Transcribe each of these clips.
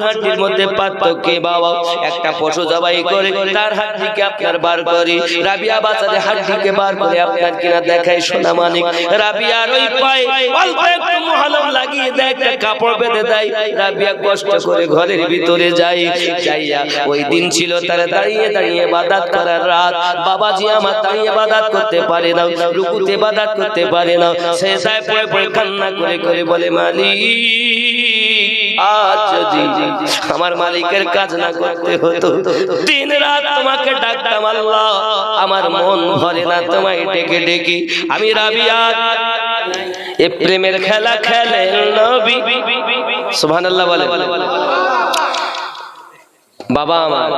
হাড্ডির মধ্যে পার্থক্য বাবা একটা পশু জবাই করে তার হাড্ডিকে আপনার বার করে রাবিয়া বাচ্চাদের হাড্ডিকে বার করে আপনার কিনা দেখায় সোনা মানিক রাবিয়ার ওই পায়ে অল্প একটু মহলম লাগিয়ে দেয় একটা কাপড় বেঁধে দেয় রাবিয়া কষ্ট করে ঘরের ভিতরে যায় যাইয়া ওই দিন ছিল তারা দাঁড়িয়ে দাঁড়িয়ে ইবাদত করার রাত বাবাজি আমার দাঁড়িয়ে ইবাদত করতে পারে না রুকুতে ইবাদত করতে পারে না সেজদায় পড়ে পড়ে কান্না করে করে বলে মালিক আজ যদি আমার মালিকের কাজ না করতে হতো দিন রাত তোমাকে ডাকতাম আল্লাহ আমার মন ভরে না তোমায় ডেকে ডেকে আমি রাবিয়া এ প্রেমের খেলা খেলেন নবী সুবহানাল্লাহ বলে বাবা আমার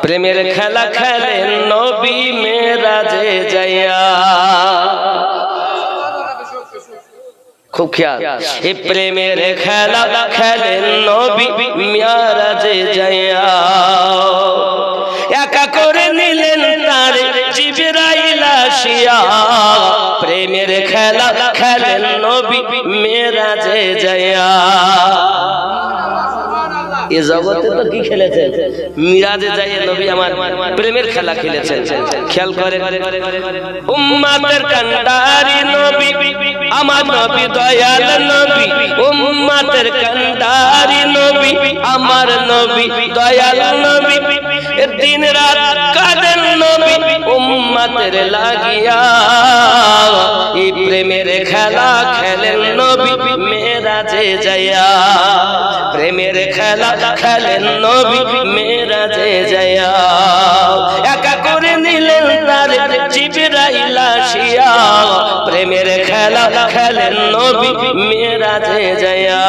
প্রেমের খেলা খেলেন নবী মেরাজে যাইয়া খুব খেয়াল এই প্রেমের খেলা খেলেন নবী মেরাজে যাইয়া একা করে নিলেন তার জিবরাইল আসিয়া প্রেমের খেলা খেলেন নবী মেরাজে যাইয়া এই জগতে তো কি খেলেছেন মিরাজে যাইয়ে নবী আমার প্রেমের খেলা খেলেছেন খেয়াল করেন উম্মতের কান্ডারি নবী আমার নবী দয়াল নবী উম্মতের কান্ডারি নবী আমার নবী দয়াল নবী দিন রাত কাঁদেন নবী উম্মতের লাগিয়া এই প্রেমের খেলা খেলেন নবী মেরাজে যাইয়া প্রেমের খেলা খেলেন নবী মেরাজে যাইয়া একা করে নিলেন তার জিবরাইল আসিয়া প্রেমের খেলা খেলেন নবী মেরাজে যাইয়া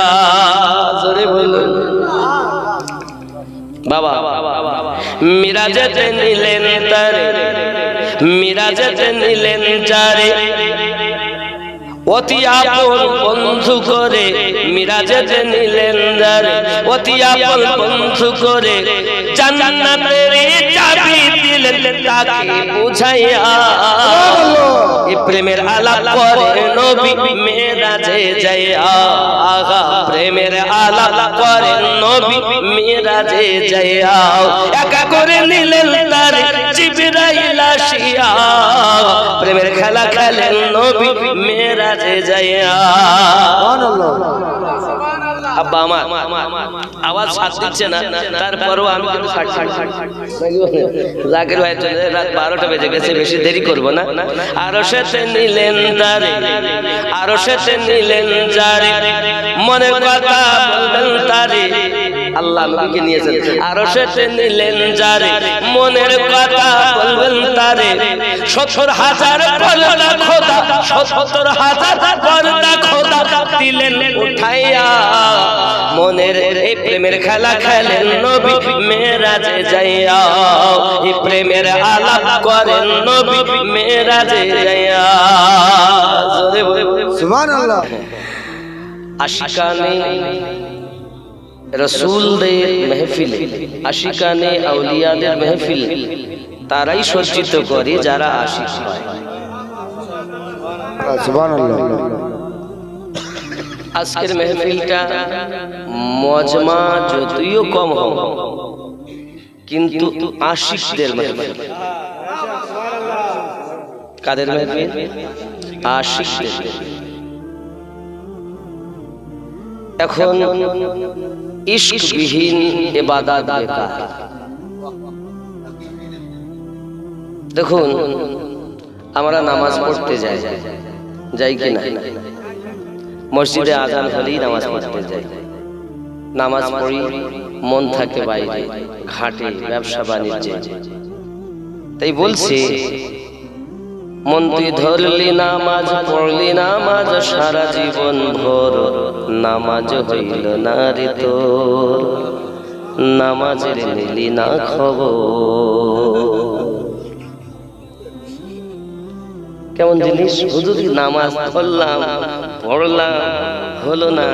জোরে বলুন বাবা মিরাজে নিলেন তার মিরাজে নিলেন যারে অতি আপন বন্ধু করে মিরাজে নিলেন যারে অতি আপন বন্ধু করে জান্নাতের চাবি দিলেন তাকে বুঝাইয়া এই প্রেমের আলাপ করে নবী মেরাজে যাইয়া আগা প্রেমের আলাপ করে নবী মেরাজে যাইয়া একা করে নিলেন তার জিবরাইল আসিয়া প্রেমের খেলা খেলেন নবী মেরাজে যাইয়া আব্বা আমার আওয়াজ সাথ দিচ্ছে না তারপরও আমি কিন্তু জাকির ভাই চলে রাত 12টা বেজে গেছে বেশি দেরি করব না আরো সেতে নিলেন তারে আরো সেতে নিলেন যারে মনের কথা বলবেন তারে আল্লাহ নবীকে নিয়েছেন আরো সেতে নিলেন যারে মনের কথা বলবেন তারে 70,000 পর্দা খোদা 70,000 পর্দা খোদা দিলেন উঠাইয়া মনের এই প্রেমের খেলা খেলেন নবী মেরাজে যাইয়া এই প্রেমের আলাপ করেন নবী মেরাজে যাইয়া জোরে সুবহানাল্লাহ আশিকানে রাসূলদের মেহফিলে আশিকানে আউলিয়াদের মেহফিলে তারাই সজ্জিত করে যারা আশিক হয় সুবহানাল্লাহ আজকের মেহফিলটা মজমা যদিও কম হবে কিন্তু আশিকদের মেহফিল কাদের মেহফিল আশিকদের এখন ইশকবিহীন ইবাদত বেকার দেখুন আমরা নামাজ পড়তে যাই কিনা মসজিদে আজান হলেই নামাজ পড়তে যাই নামাজ পড়ি মন থাকে বাইরে ঘাটে ব্যবসা বাণিজ্যে তাই বলছি মন তুই ধরলি নামাজ পড়লি নামাজ সারা জীবন ভোর নামাজ হইল না রে তোর নামাজের নিলি না খবর কেমন জিনিস হুজুর নামাজ পড়লাম হলো না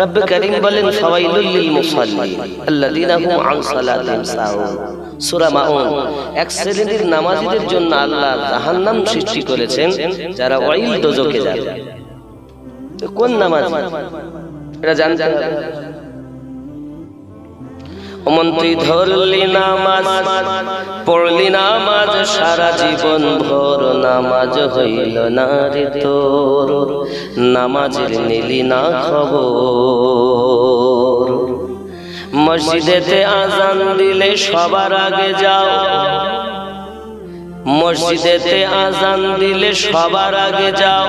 রব্বে করিম বলেন ফাওয়াইলুল লিল মুসাল্লিন আল্লাযীনা হুম আন সালাতিহিম সাহুন সূরা মাউন এক শ্রেণীর নামাজীদের জন্য আল্লাহ জাহান্নাম সৃষ্টি করেছেন যারা ওয়াইল দোজখে যাবে কোন নামাজ এটা জানতে হবে অমন তুই ধরলি নামাজ, পড়লি নামাজ সারা জীবন ভোর, নামাজ হইল না রে তোর, নামাজের নিলি না খবর। মসজিদেতে আজান দিলে সবার আগে যাও, মসজিদেতে আজান দিলে সবার আগে যাও,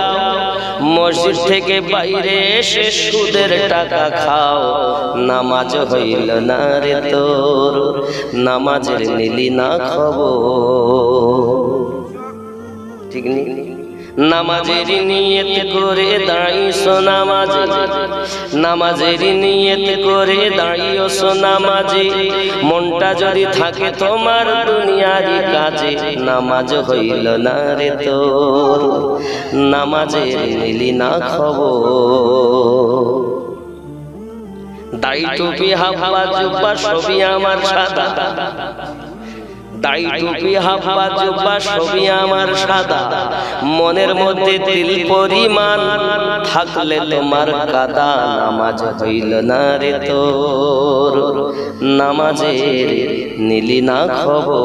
মসজিদ থেকে বাইরে এসে সুদের টাকা খাও, নামাজ হইল না রে তোর, নামাজের নিলি না খবর। ঠিক নেই? নামাজের নিয়ত করে দাঁড়িয়েছো নামাজে, নামাজের নিয়ত করে দাঁড়িয়েছো নামাজে, মনটা যদি থাকে তোমার দুনিয়ারি কাজে, নামাজ হইল না রে তোর, নামাজের নিলি না খবর। দাড়ি টুপি হাফা জুব্বা সবই আমার সাদা, দাড়ি টুপি হাফা জুব্বা সবই আমার সাদা, মনের মধ্যে তিল পরিমাণ থাকলে তোমার কাদা, নামাজ হইল না রে তোর, নামাজের নিলি না খবর।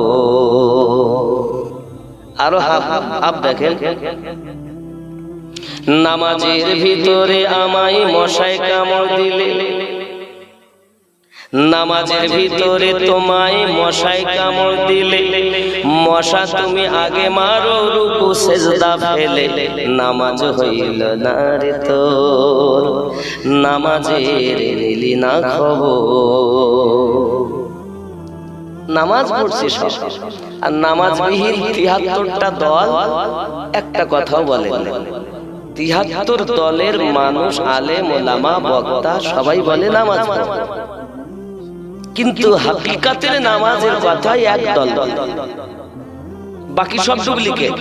আরো হাফ দেখেন, নামাজের ভিতরে আমায় মশায় কামড় দিলে, নামাজের ভিতরে তোমায় মশায় কামড় দিলে, মশা তুমি আগে মারো রুকু সেজদা ফেলে, নামাজ হইল না রে তোর, নামাজের নিলি না খবর। নামাজ পড়ছি সব, আর নামাজ বিহীন ৭৩টা দল একটা কথাও বলে না। ৭৩ দলের মানুষ, আলেম ওলামা বক্তা সবাই বলে নামাজ পড়ো, কিন্তু হাকিকাতের নামাজের কথাই এক দল, বাকি সব ডুপ্লিকেট।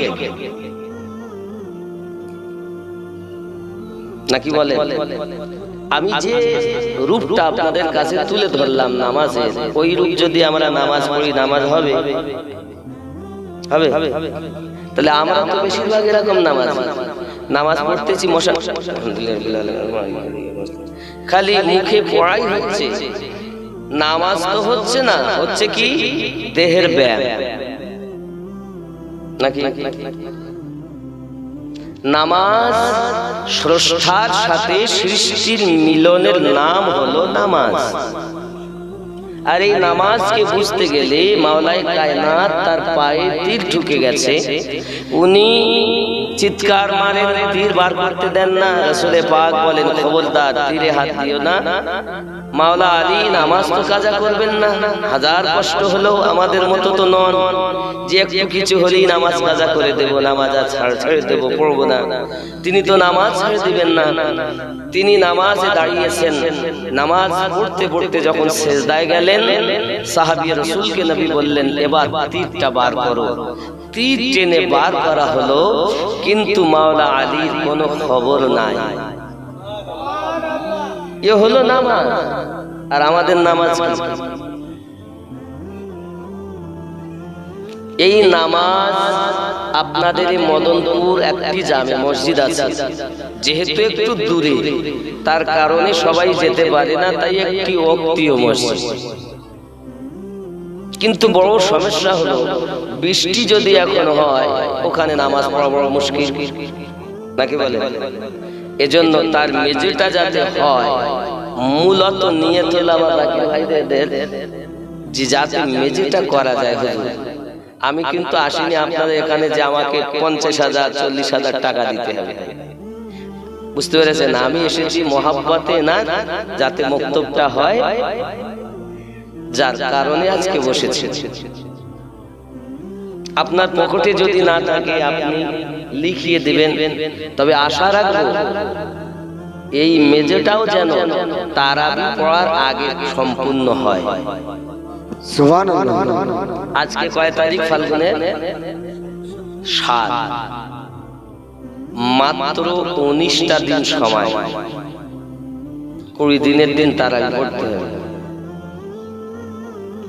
নাকি বলে? আমি যে রূপটা আপনাদের কাছে তুলে ধরলাম নামাজের, ওই রূপ যদি আমরা নামাজ পড়ি, নামাজ হবে? হবে? তাহলে আমরা তো বেশিরভাগ এরকম নামাজ পড়তেছি, মশা খালি মুখে পড়াই হচ্ছে, নামাজ তো হচ্ছে না, হচ্ছে কি দেহের ব্যায়াম। নাকি? নামাজ স্রষ্টার সাথে সৃষ্টির মিলনের নাম হলো নামাজ। আর এই নামাজকে বুঝতে গেলে মাওলায়ে কায়নাত তার পায়ে তীর ঢুকে গেছে, উনি চিৎকার মারেন, তীর বার করতে দেন না। রাসূলে পাক বলেন, খবরদার তীরে হাত দিও না। মাওলা আলী নামাজ তো কাজা করবেন না, হাজার কষ্ট হলেও আমাদের মতো তো নন যে একটু কিছু হলেই নামাজ কাজা করে দেব, নামাজ ছেড়ে দেব, পড়বো না। তিনি তো নামাজ ছেড়ে দিবেন না, তিনি নামাজে দাঁড়িয়েছেন। নামাজ পড়তে পড়তে যখন সেজদায় গেলেন, সাহাবী রাসূলকে নবী বললেন, এবার তীরটা বার করো। তীর টেনে বার করা হলো, কিন্তু মাওলা আলীর কোনো খবর নাই। এ হলো নামাজ। আর আমাদের নামাজ কি? এই নামাজ আপনাদের মদনপুর একটি জামে মসজিদ আছে, যেহেতু একটু দূরে, তার কারণে সবাই যেতে পারে না, তাই একটি ওয়াক্তীয় মসজিদ। কিন্তু বড় সমস্যা হলো, বৃষ্টি যদি এখন হয়, ওখানে নামাজ পড়া বড় মুশকিল। নাকি বলে? এজন্য তার মেঝেটা যাতে হয়, মূলত নিয়ত হলো আমাদের ভাইদের যে যাতে মেঝেটা করা যায়। হুজুর, আমি কিন্তু আসিনি আপনাদের এখানে যে আমাকে ৫০,০০০ ৪০,০০০ টাকা দিতে হবে, বুঝতে পেরেছেন? আমি এসেছি মহাব্বতে, না যাতে মক্তবটা হয়, যার কারণে আজকে বসেছি। আপনার পকেটে যদি না থাকে আপনি লিখিয়ে দিবেন, তবে আশা রাখবো এই মেঝেটাও যেন তারাবি পড়ার আগে সম্পূর্ণ হয়। সুবহানাল্লাহ। আজকে কয় তারিখ? ফাল্গুনের ৭। মাত্র ১৯টা দিন সময়, ২০ দিনের দিন তারাবি পড়তে হবে।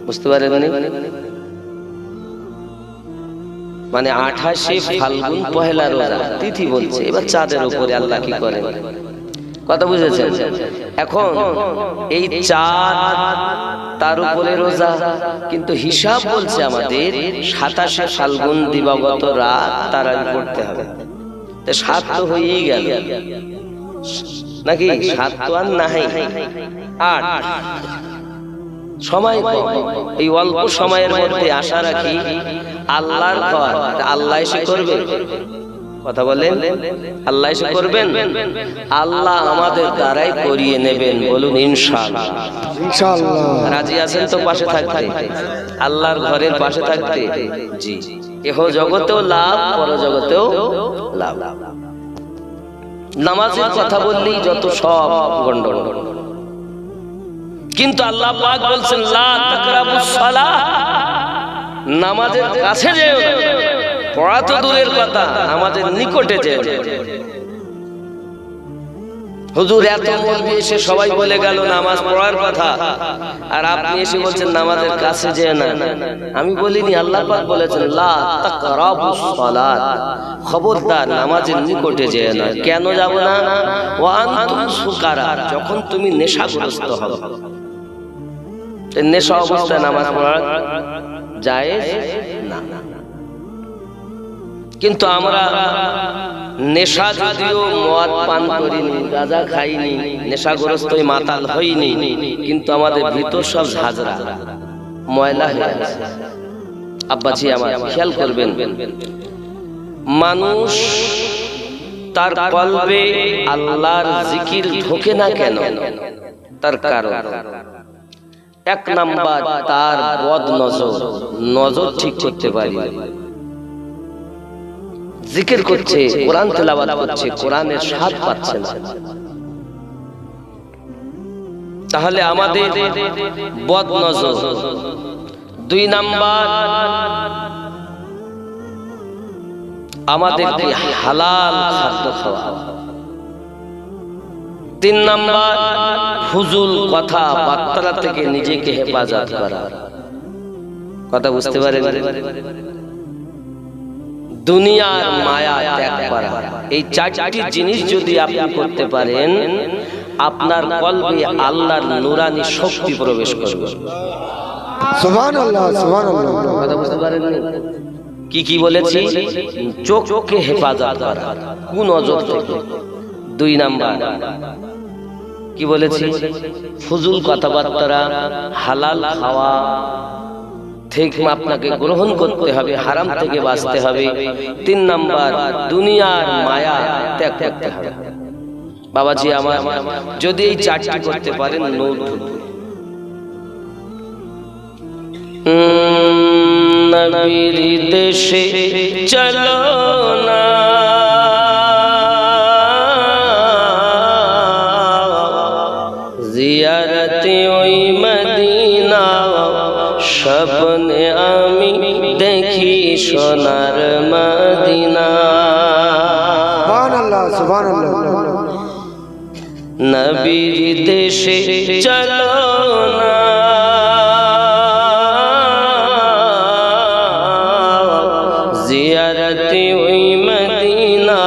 বুঝতে পারেন? মানে ২৮শে ফাল্গুন পহেলা রোজা তিথি বলছে। এবার চাঁদের উপরে আল্লাহ কি করে, কথা বুঝেছেন? এখন এই চাঁদ তার উপরে রোজা, কিন্তু হিসাব বলছে আমাদের 27শে ফাল্গুন দিবাগত রাত তার আগে পড়তে হবে। 7 তো হয়েই গেল নাকি? 7 তো আর নাই, 8। সময় কম, এই অল্প সময়ের মধ্যে আশা রাখি আল্লাহর ঘর, আল্লাহ এসে করবে। কথা বলেন, আল্লাহ এসে করবেন, আল্লাহ আমাদের দ্বারাই করিয়ে নেবেন। বলুন ইনশাআল্লাহ। ইনশাআল্লাহ। রাজি আছেন তো পাশে থাকতে, আল্লাহর ঘরের পাশে থাকতে? জি, এহ জগতেও লাভ, পর জগতেও লাভ। নামাজের কথা বললেই যত সব গন্ডগোল, কিন্তু আল্লাহ পাক বলছেন লা তাকরাবুস সালাহ, নামাজের কাছে যেও না। পড়া তো দূরের কথা, নামাজের নিকটে যেও না। হুজুর এত মৌলবি এসে সবাই বলে গেল নামাজ পড়ার কথা, আর আপনি এসে বলছেন নামাজের কাছে যেও না। আমি বলিনি, আল্লাহ পাক বলেছেন লা তাকরাবুস সালাত, খবরদার নামাজের নিকটে যেও না। কেন যাব না? ওয়া আনতুম সুকারা, যখন তুমি নেশাগ্রস্ত হবে। নেশা অবস্থায় নামাজ পড়া জায়েজ না। কিন্তু আমরা নেশা যদিও মদ পান করিনি, গাঁজা খাইনি, নেশাগ্রস্ত মাতাল হইনি, কিন্তু আমাদের ভিতর সব ঝাঁঝরা ময়লা হয়ে আছে। আব্বাজি আমার খেয়াল করবেন, মানুষ তার কলবে আল্লাহর জিকির ঢোকে না কেন? তার কারণ 1 নাম্বার তার বদ নজর ঠিক করতে পারি। জিকির করছে, কোরআন তেলাওয়াত করছে, কোরআনের স্বাদ পাচ্ছে না, তাহলে আমাদের বদ নজর। 2 নাম্বার আমাদেরকে হালাল খাদ্য খাওয়া। 3 নাম্বার ফুজুল কথা বার্তা থেকে নিজেকে হেফাজত করা। কথা বুঝতে পারেন? দুনিয়ার মায়া ত্যাগ করা। এই 4টি জিনিস যদি আপনি করতে পারেন, আপনার কলবে আল্লাহর নূরানি শক্তি প্রবেশ করবে। সুবহানাল্লাহ, সুবহানাল্লাহ। কথা বুঝতে পারেন? কি কি বলেছি? চোখকে হেফাজত করা কুনজর থেকে। 2 নাম্বার কি বলেছি? ফুজুল কথাবার্তা, হালাল খাওয়া থেকে আপনাকে গ্রহণ করতে হবে, হারাম থেকে বাঁচতে হবে। 3 নাম্বার দুনিয়ার মায়া ত্যাগ করতে হবে। বাবাজি আমার, যদি এই 4টি করতে পারেন, নূর নবীর দেশে চলো না, জিয়ারতে ওই মদিনা, স্বপ্নে আমি দেখি সোনার মদিনা। সুবহানাল্লাহ, সুবহানাল্লাহ। নবীর দেশে চলো না, জিয়ারতে ওই মদিনা,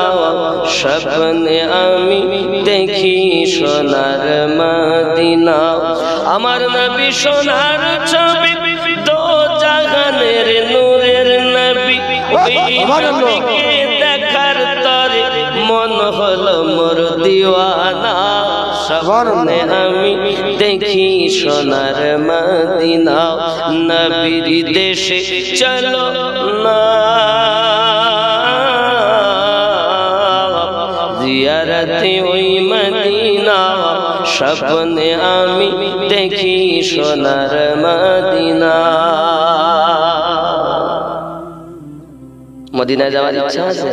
স্বপ্নে আমি দেখি সোনার মদিনা। আমার নবী সোনার ছবি, দো জাহানের নূরের নবী, ওই নবীকে দেখার তরে মন হলো মোর দিওয়ানা। স্বপ্নে আমি দেখি সোনার মদিনা, নবীর দেশে চলো না, জিয়ারতে ওই মদিনা, স্বপ্নে আমি দেখি সোনার মদিনা। মদিনায় যাওয়ার ইচ্ছা আছে?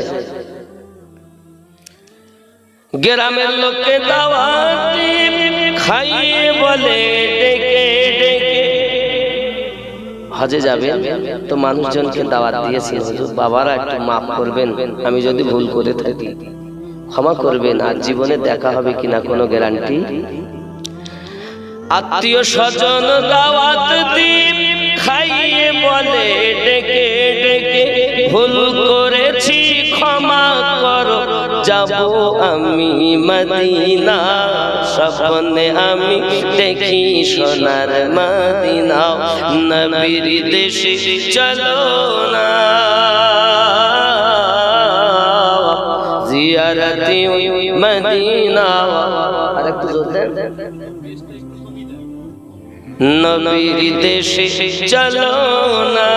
গ্রামের লোককে দাওয়াত খাইয়ে বলে ডেকে ডেকে হজে যাবে, তো মানুষজনকে দাওয়াত দিয়েছি, হুজুর বাবারা একটু মাফ করবেন, আমি যদি ভুল করে থাকি ক্ষমা করবেন, আর জীবনে দেখা হবে কিনা কোনো গ্যারান্টি। আত্মীয় স্বজন দাওয়াত দিয়ে খাইয়ে বলে ডেকে ডেকে, ভুল করেছি ক্ষমা করো, যাব আমি মদিনা স্বপ্নে আমি দেখি সোনার মদিনা নবীর দেশে চলো না জিয়ারতে মদিনা আরেকটু জোর দেন নবীর দেশে চলো না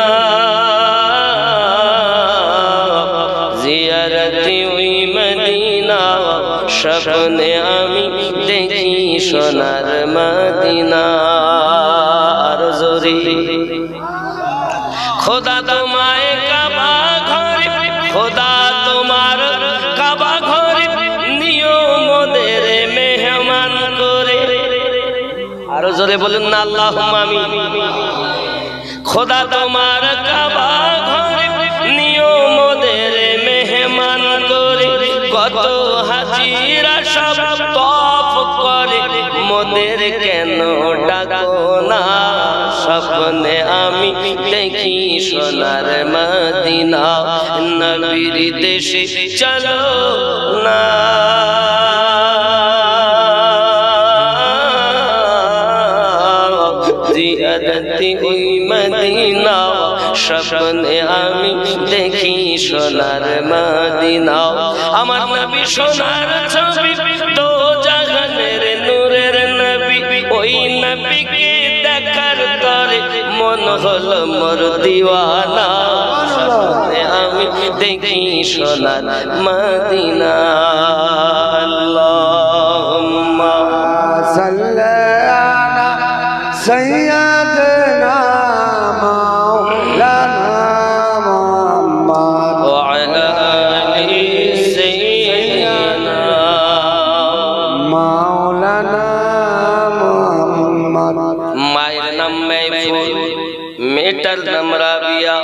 জিয়ারতে ওই মদিনা স্বপ্নে আমি দেখি সোনার মদিনা আর জোরে খোদা তোমায় কাবা ঘরে খোদা তোমার কাবা ঘরে নিও মোদের মেহমান করে আরো জোরে বলুন না আল্লাহুম্মা আমিন খোদা তোমার কাবা ঘরে নিও মোদের মেহমান করে কত হাজিরা সব তওয়াফ করে মোদের কেন ডাকো না স্বপ্নে আমি দেখি সোনার মদিনা নবীর দেশে চলো না জিয়ারতে ওই মদিনা স্বপ্নে আমি দেখি সোনার মদিনা আমার নবী সোনার ছবি দো জাহানের নূরের নবী ওই নবীকে দেখার তরে মন হলো মোর দিওয়ানা স্বপ্নে আমি দেখি সোনার মদিনা আল্লাহুম্মা সাল্লি আলা সাইয়্যিদিনা মাওলানা মুহাম্মদ وعلى آل سيدنا মাওলানা মুহাম্মদ মায়ের নাম মাইফুল মেয়েটার নাম রাবিয়া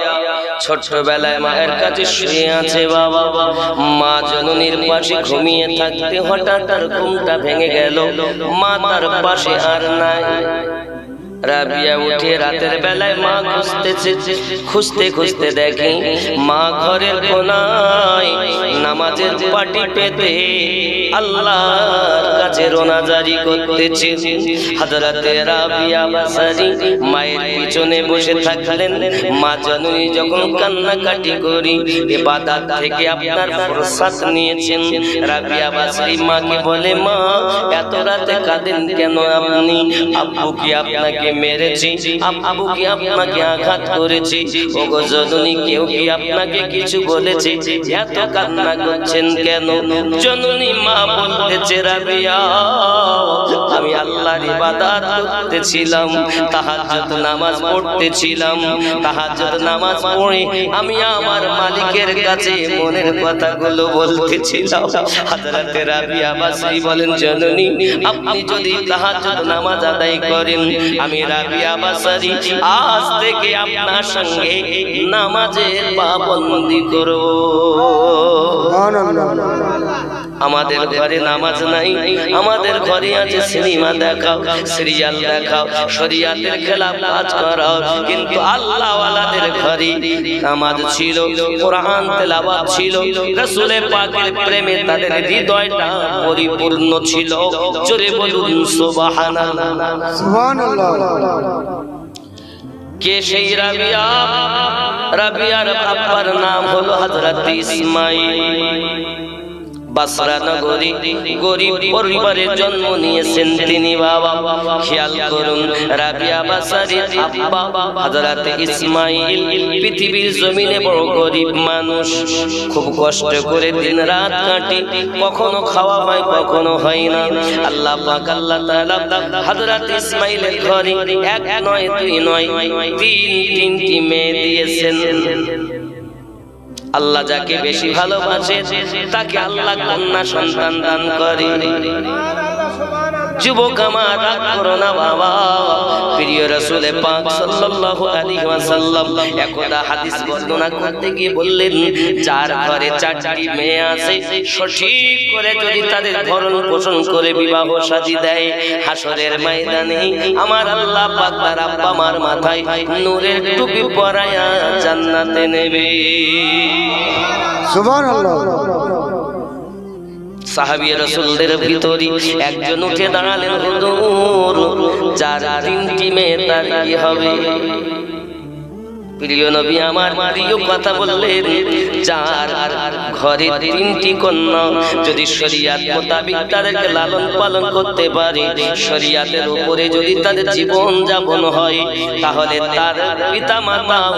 ছোটবেলায় মায়ের কাছে শুয়ে আছে বাবা মা জননীর পাশে ঘুমিয়ে থাকতে হঠাৎ তার ঘুমটা ভেঙে গেল মা তার পাশে আর নাই রাবিয়া উঠে রাতের বেলায় মা খুঁজতে খুঁজতে দেখে মা ঘরের কোনায় নামাজের পাটি পেতে আল্লাহর কাছে রোনাজারি করতেছে হযরতে রাবিয়া বাসারি মায়ের পিছনে বসে থাকলেন মা জননী যখন কান্নাকাটি করি ইবাদত থেকে আপনার ফুরসাত নিয়েছেন রাবিয়া বাসারি মাকে বলে মা এত রাতে কাঁদেন কেন আপনি আব্বু কি আপনাকে মেরেছে আব্বু কি আপনাকে আঘাত করেছে ওগো জননী কেউ কি আপনাকে কিছু বলেছে এত কান্না করছেন কেন জননী মা বলতেছে রাবিয়া আমি আল্লাহর ইবাদত করতেছিলাম তাহাজ্জুদ নামাজ পড়তেছিলাম তাহাজ্জুদ নামাজ পড়ে আমি আমার মালিকের কাছে মনের কথাগুলো বলতেছিলাম হযরতে রাবিয়া বাসরি বলেন জননী আপনি যদি তাহাজ্জুদ নামাজ আদায় করেন আমি রাবিয়া বাসরি আজ থেকে আপনার সঙ্গে নামাজের পাবন্দি করব আমাদের ঘরে নামাজ নাই আমাদের ঘরে আছে সিনেমা দেখাও সিরিয়াল দেখাও শরিয়াতের খেলাফ কাজ করাও কিন্তু আল্লাহ ওয়ালাদের ঘরে নামাজ ছিল কোরআন তেলাওয়াত ছিল রাসূল পাকের প্রেমে তাদের হৃদয়টা পরিপূর্ণ ছিল জোরে বলুন সুবহানাল্লাহ সুবহানাল্লাহ কে সেই রাবিয়া রাবিয়ার আব্বার নাম হলো হযরত ইসমাঈল বাসরা নগরী গরিব পরিবারে জন্ম নিয়েছেন তিনি বাবা খেয়াল করুন রাবিয়া বাসারির আব্বা হযরত ইসমাঈল পৃথিবীর জমিনে বড় গরিব মানুষ খুব কষ্ট করে দিন রাত কাটে কখনো খাওয়া হয় কখনো হয় না আল্লাহ পাক আল্লাহ তাআলা হযরত ইসমাঈলের ঘরে এক নয় দুই নয় তিনটি মেয়ে দিয়েছেন আল্লাহ যাকে বেশি ভালোবাসে তাকে আল্লাহ কন্যা সন্তান দান করে যুবক আমার রাগ করো না বাবা প্রিয় রাসূল পাক সাল্লাল্লাহু আলাইহি ওয়াসাল্লাম একদা হাদিস বর্ণনা করতে গিয়ে বললেন যার ঘরে চারটি মেয়ে আছে সঠিক করে যদি তাদের ভরণ পোষণ করে বিবাহ শাদী দেয় হাসরের ময়দানে আমার আল্লাহ পাক তার আব্বা মার মাথায় নূরের টুপি পরায়া জান্নাতে নেবে সুবহানাল্লাহ সাহাবী রাসূলদের ভিতরে একজন উঠে দাঁড়ালেন, হুজুর যার তিনটি মেয়ে তার কি হবে? প্রিয় নবী আমার প্রিয় কথা বললেন, যার ঘরে তিনটি কন্যা যদি শরীয়ত মোতাবেক তাদেরকে লালন পালন করতে পারে, শরীয়তের উপরে যদি তাদের জীবন যাপন হয়, তাহলে তার পিতামাতাও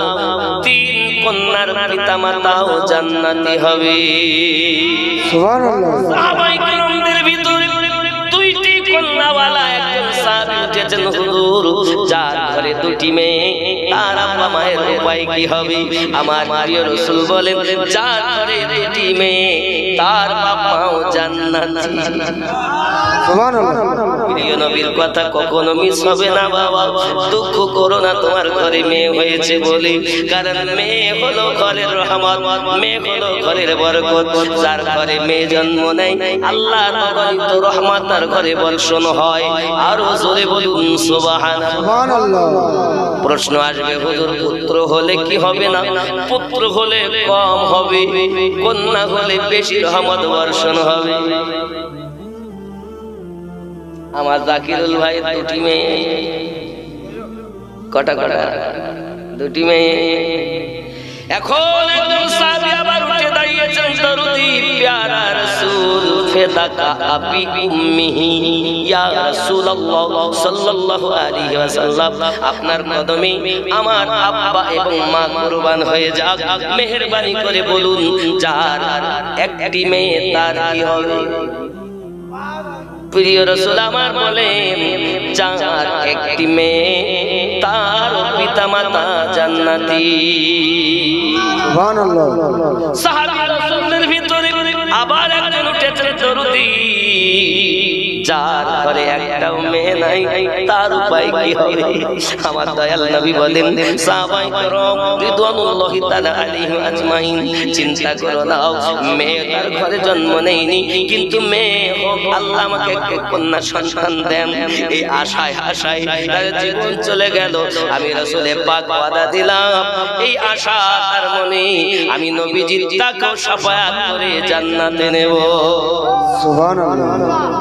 তিন কন্যার পিতামাতাও জান্নাতি হবে। সুবহানাল্লাহ। সাহাবায়ে কেরামদের ভিতরে দুইটি কন্যাওয়ালা একজন সাহাবী উঠেছেন, হুজুর যার ঘরে দুটি মেয়ে তার আব্বা মায়ের উপায় কি হবে? আমার প্রিয় রাসূল বলেন, যার ঘরে দুটি মেয়ে তার বাবাও জান্নাতি। সুবহানাল্লাহ। প্রিয় নবীর কথা কখনো মিস হবে না বাবা। দুঃখ করো না তোমার ঘরে মেয়ে হয়েছে বলে, কারণ মেয়ে হলো ঘরের রহমত, মেয়ে হলো ঘরের বরকত। যার ঘরে মেয়ে জন্ম নেয় আল্লাহর অগণিত রহমত তার ঘরে বর্ষণ হয়। আরো জোরে বলুন সুবহানাল্লাহ। সুবহানাল্লাহ। প্রশ্ন আসবে, হুজুর পুত্র হলে কি হবে না? পুত্র হলে কম হবে, কন্যা হলে বেশি রহমত বর্ষণ হবে। আমার জাকিরুল ভাই দুটি মেয়ে, কটা কটা দুটি মেয়ে। এখন একজন সাহাবী আবার উঠে দাঁড়িয়েছেন, দরুদি প্যারা রাসূল ফেদাকা আবি উম্মিহি ইয়া রাসূলুল্লাহ সাল্লাল্লাহু আলাইহি ওয়াসাল্লাম, আপনার কদমে আমার আব্বা এবং মা কুরবান হয়ে যাক, মেহেরবানি করে বলুন যার একটি মেয়ে তার কি হবে? প্রিয় রাসূল আমার বলেন, যার একটি মেয়ে তার পিতামাতা জান্নাতি। সুবহানাল্লাহ। সাহাবী রাসূলদের ভিতরে আবার একজন উঠেছেন, দরুদি যার ঘরে একটাও মেয়ে নাই তার উপায় কি হবে? আমার দয়াল নবী বলেন, সাহাবায়ে কেরাম রিদওয়ানুল্লাহি তাআলা আলাইহিম আজমাইন, চিন্তা করো না, মেয়ে তার ঘরে জন্ম নেয়নি, কিন্তু মেয়ে হোক, আল্লাহ আমাকে একটা কন্যা সন্তান দেন, এই আশায় আশায় তার জীবন চলে গেল। আমি রাসূলে পাক ওয়াদা দিলাম, এই আশা তার মনে আমি নবীজির তাকে শাফায়াত করে জান্নাতে নেব। সুবহানাল্লাহ।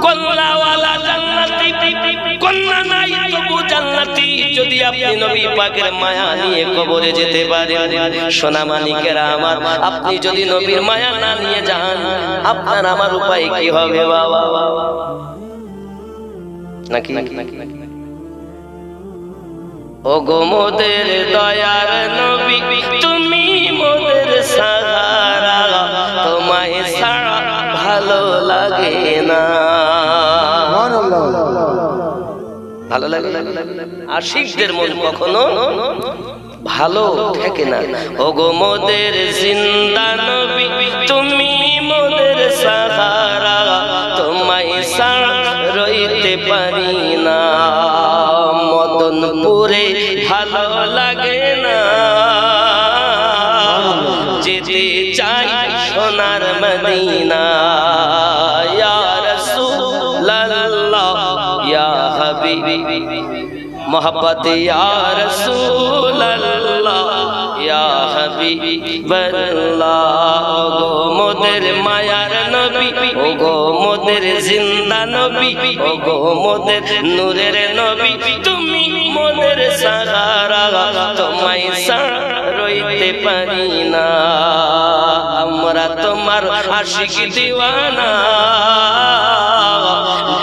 কন্যাওয়ালা জান্নাতি, কন্যা নাই তবু জান্নাতি। যদি আপনি নবী পাকের মায়া নিয়ে কবরে যেতে পারেন, সোনা মানিকেরা আমার, আপনি যদি নবীর মায়া না নিয়ে যান, আপনার আমার উপায় কি হবে বাবা? নাকি ও গো মোদের দয়ার নবী, তুমি মোদের সাহারা, তোমায় ছাড়া ভালো লাগে না। ভালো লাগে? আশিকদের মন কখনো ভালো থাকে না। ও গো মোদের জিন্দা নবী, তুমি মোদের সাহারা, তোমায় ছাড়া রইতে পারি না। মদনপুরে ভালো লাগে না, যেতে চাই সোনার মদিনা। ইয়া রাসূলুল্লাহ ইয়া হাবিবি মোহাব্বত, ইয়া রাসূলুল্লাহ ইয়া হাবিবাল্লাহ। ও গো মোদের মায়ার নবী, ও গো মোদের জিন্দা নবী, ও গো মোদের নূরের নবী, তুমি মোদের সাহারা, তোমায় ছাড়া রইতে পারি না। আমরা তোমার আশিক দিওয়ানা,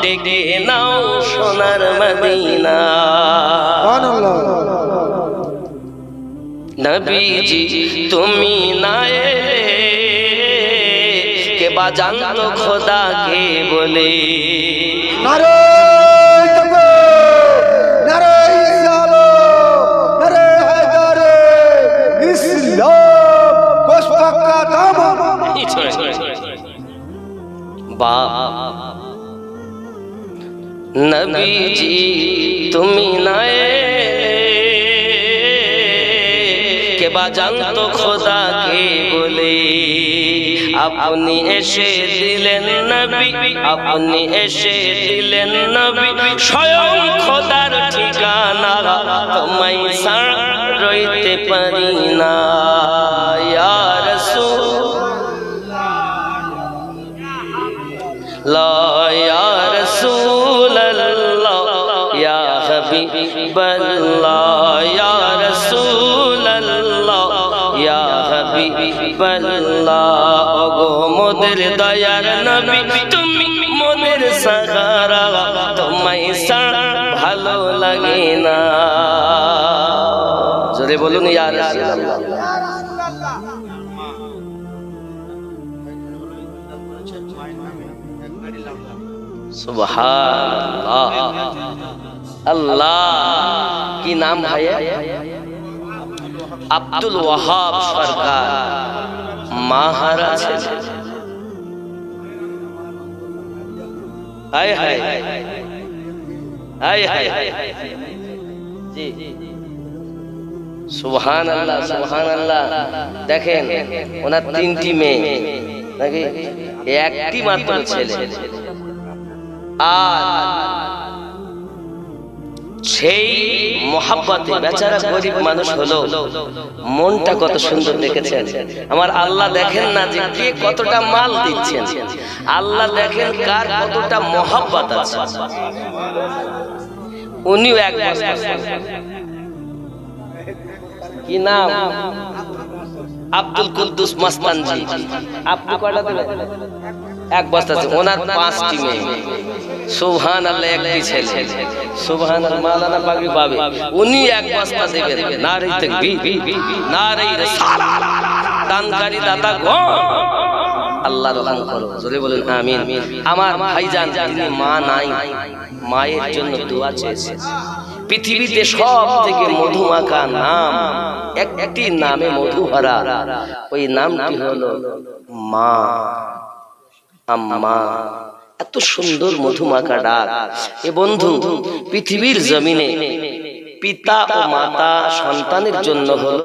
ডেকে নাও সোনার মদিনা। নবীজি তুমি না এলে কে বা জানতো খোদা কে বলে। নারে তাকবীর, নারে ইসলাম, নারে হায়দারে ইসলাম, কোশ পাক্কা দামন। বা নবীজি তুমি না এলে কে বা জানতো খোদা কে বলে। আপনি এসে দিলেন নবী, আপনি এসে দিলেন নবী, স্বয়ং খোদার ঠিকানা, তোমায় ছাড়া রইতে পারি না। ইয়া রাসূল হাবিবাল্লাহ ইয়া রাসূলুল্লাহ ইয়া হাবিবাল্লাহ ওগো মোদের দয়ার নবী তুমি মোদের সাহারা তোমায় ছাড়া ভালো লাগে না জোরে বলুন ইয়া রাসূলুল্লাহ সুবহানাল্লাহ আল্লাহ কি নাম ভাইয়া আব্দুল ওয়াহাব সরকার মাহারা ছেলে হায় হায় হায় হায় জি সুবহানাল্লাহ সুবহানাল্লাহ দেখেন ওনার তিনটি মেয়ে নাকি একটি মাত্র ছেলে আর সেই মোহাব্বতে বেচারা গরিব মানুষ হলো মনটা কত সুন্দর দেখেছেন আমার আল্লাহ দেখেন না যে কে কতটা মাল দিচ্ছেন আল্লাহ দেখেন কার কতটা মোহাব্বত আছে উনিও এক বস্তা কি নাম আব্দুল কুদ্দুস মাস্তানজি আপনি কয়টা দেবেন এক বস্তা আছে ওনার 5টি মেয়ে সুবহানাল্লাহ একটি ছেলে সুবহানাল্লাহ মাওলানা পাগড়ি পাবে উনি এক বস্তা দেবেন নারে তাকবীর নারে রিসালাত দানকারী দাতা গো আল্লাহ রহম করো জোরে বলেন আমিন আমার ভাইজান যিনি মা নাই মায়ের জন্য দোয়া চেয়েছে পৃথিবীতে সবথেকে মধুমাখা নাম একটি নামে মধু ভরা ওই নামটি হলো মা আম্মা এত সুন্দর মধুমাখা ডাক এ বন্ধু পৃথিবীর জমিনে পিতা ও মাতা সন্তানের জন্য হলো